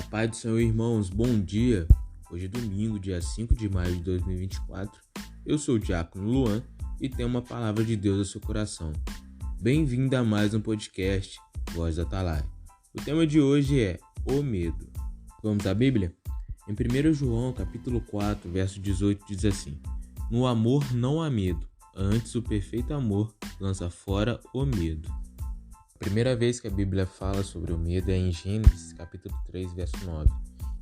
Paz do Senhor, irmãos, bom dia! Hoje é domingo, dia 5 de maio de 2024. Eu sou o Diácono Luan e tenho uma palavra de Deus ao seu coração. Bem-vindo a mais um podcast, Voz da Atalaia. O tema de hoje é o medo. Vamos à Bíblia? Em 1 João, capítulo 4, verso 18, diz assim: No amor não há medo, antes o perfeito amor lança fora o medo. A primeira vez que a Bíblia fala sobre o medo é em Gênesis, capítulo 3, verso 9.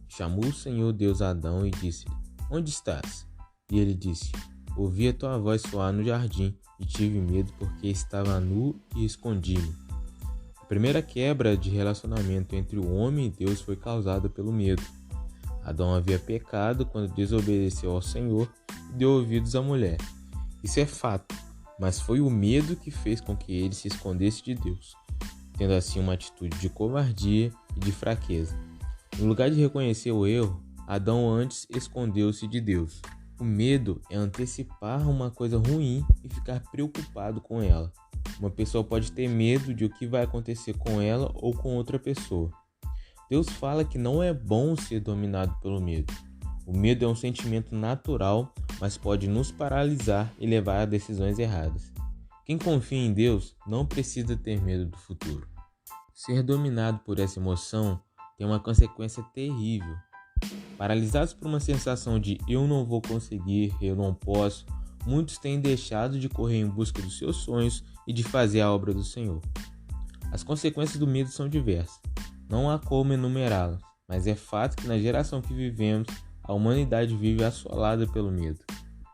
Chamou o Senhor Deus a Adão e disse-lhe: Onde estás? E ele disse: Ouvi a tua voz soar no jardim e tive medo porque estava nu e escondi-me. A primeira quebra de relacionamento entre o homem e Deus foi causada pelo medo. Adão havia pecado quando desobedeceu ao Senhor e deu ouvidos à mulher. Isso é fato, mas foi o medo que fez com que ele se escondesse de Deus, tendo assim uma atitude de covardia e de fraqueza. No lugar de reconhecer o erro, Adão antes escondeu-se de Deus. O medo é antecipar uma coisa ruim e ficar preocupado com ela. Uma pessoa pode ter medo de o que vai acontecer com ela ou com outra pessoa. Deus fala que não é bom ser dominado pelo medo. O medo é um sentimento natural, mas pode nos paralisar e levar a decisões erradas. Quem confia em Deus não precisa ter medo do futuro. Ser dominado por essa emoção tem uma consequência terrível. Paralisados por uma sensação de eu não vou conseguir, eu não posso, muitos têm deixado de correr em busca dos seus sonhos e de fazer a obra do Senhor. As consequências do medo são diversas. Não há como enumerá-las, mas é fato que na geração que vivemos, a humanidade vive assolada pelo medo.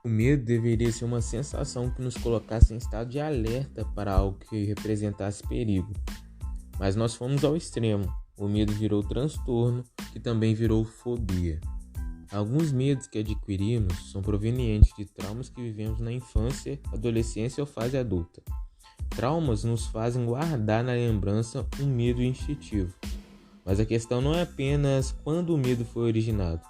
O medo deveria ser uma sensação que nos colocasse em estado de alerta para algo que representasse perigo. Mas nós fomos ao extremo. O medo virou transtorno, que também virou fobia. Alguns medos que adquirimos são provenientes de traumas que vivemos na infância, adolescência ou fase adulta. Traumas nos fazem guardar na lembrança um medo instintivo. Mas a questão não é apenas quando o medo foi originado,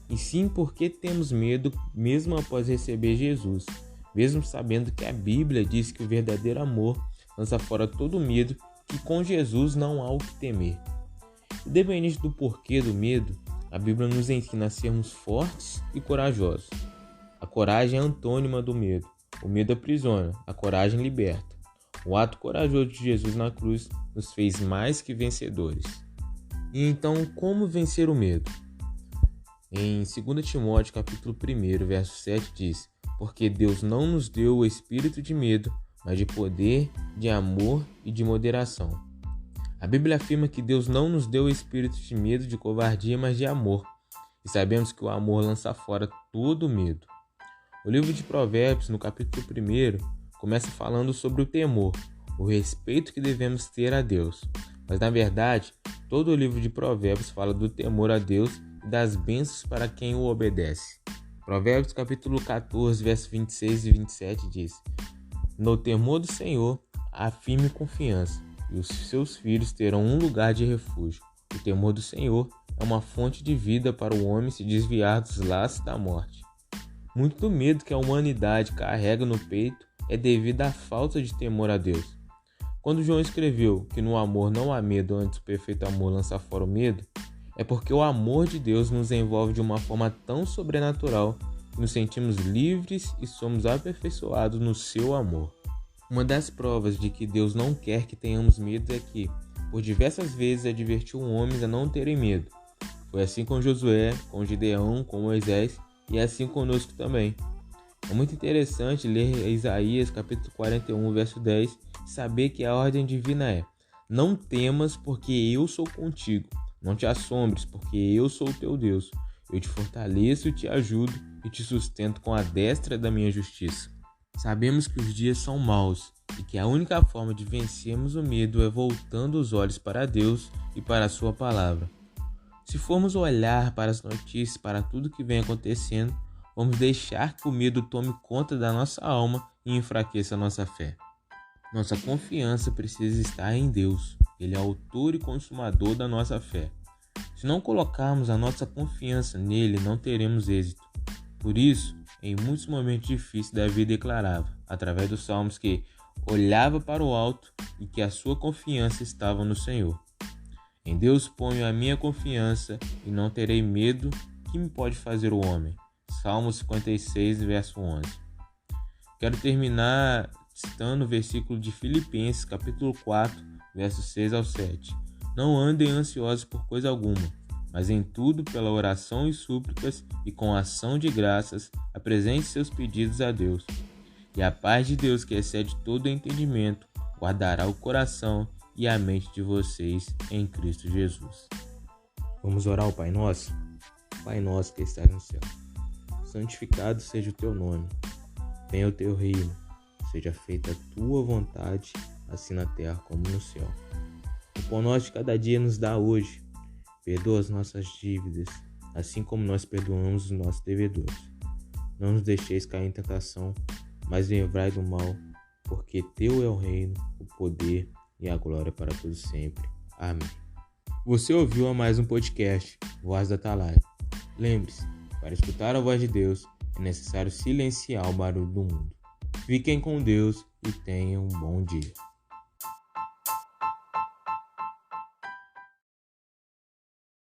e sim por que temos medo mesmo após receber Jesus, mesmo sabendo que a Bíblia diz que o verdadeiro amor lança fora todo medo, que com Jesus não há o que temer. Independente do porquê do medo, a Bíblia nos ensina a sermos fortes e corajosos. A coragem é antônima do medo. O medo aprisiona, a coragem liberta. O ato corajoso de Jesus na cruz nos fez mais que vencedores. E então, como vencer o medo? Em 2 Timóteo, capítulo 1, verso 7 diz: Porque Deus não nos deu o espírito de medo, mas de poder, de amor e de moderação. A Bíblia afirma que Deus não nos deu o espírito de medo, de covardia, mas de amor. E sabemos que o amor lança fora todo medo. O livro de Provérbios, no capítulo 1, começa falando sobre o temor, o respeito que devemos ter a Deus. Mas, na verdade, todo o livro de Provérbios fala do temor a Deus e das bênçãos para quem o obedece. Provérbios, capítulo 14, versos 26 e 27 diz: No temor do Senhor há firme confiança, e os seus filhos terão um lugar de refúgio. O temor do Senhor é uma fonte de vida para o homem se desviar dos laços da morte. Muito do medo que a humanidade carrega no peito é devido à falta de temor a Deus. Quando João escreveu que no amor não há medo, antes o perfeito amor lança fora o medo, é porque o amor de Deus nos envolve de uma forma tão sobrenatural que nos sentimos livres e somos aperfeiçoados no seu amor. Uma das provas de que Deus não quer que tenhamos medo é que, por diversas vezes, advertiu homens a não terem medo. Foi assim com Josué, com Gideão, com Moisés e assim conosco também. É muito interessante ler Isaías, capítulo 41, verso 10, e saber que a ordem divina é: Não temas, porque eu sou contigo. Não te assombres, porque eu sou o teu Deus. Eu te fortaleço e te ajudo e te sustento com a destra da minha justiça. Sabemos que os dias são maus e que a única forma de vencermos o medo é voltando os olhos para Deus e para a sua palavra. Se formos olhar para as notícias, para tudo que vem acontecendo, vamos deixar que o medo tome conta da nossa alma e enfraqueça a nossa fé. Nossa confiança precisa estar em Deus. Ele é autor e consumador da nossa fé. Se não colocarmos a nossa confiança nele, não teremos êxito. Por isso, em muitos momentos difíceis, Davi declarava, através dos salmos, que olhava para o alto e que a sua confiança estava no Senhor. Em Deus ponho a minha confiança e não terei medo. Que me pode fazer o homem? Salmo 56, verso 11. Quero terminar citando o versículo de Filipenses, capítulo 4, versos 6 ao 7. Não andem ansiosos por coisa alguma, mas em tudo, pela oração e súplicas e com ação de graças, apresente seus pedidos a Deus. E a paz de Deus, que excede todo entendimento, guardará o coração e a mente de vocês em Cristo Jesus. Vamos orar ao Pai Nosso? Pai nosso que estás no céu, santificado seja o teu nome. Venha o teu reino, seja feita a tua vontade, assim na terra como no céu. O pão nosso de cada dia nos dá hoje. Perdoa as nossas dívidas, assim como nós perdoamos os nossos devedores. Não nos deixeis cair em tentação, mas livrai do mal, porque teu é o reino, o poder e a glória para todos sempre. Amém. Você ouviu a mais um podcast, Voz da Atalaia. Lembre-se, para escutar a voz de Deus, é necessário silenciar o barulho do mundo. Fiquem com Deus e tenham um bom dia.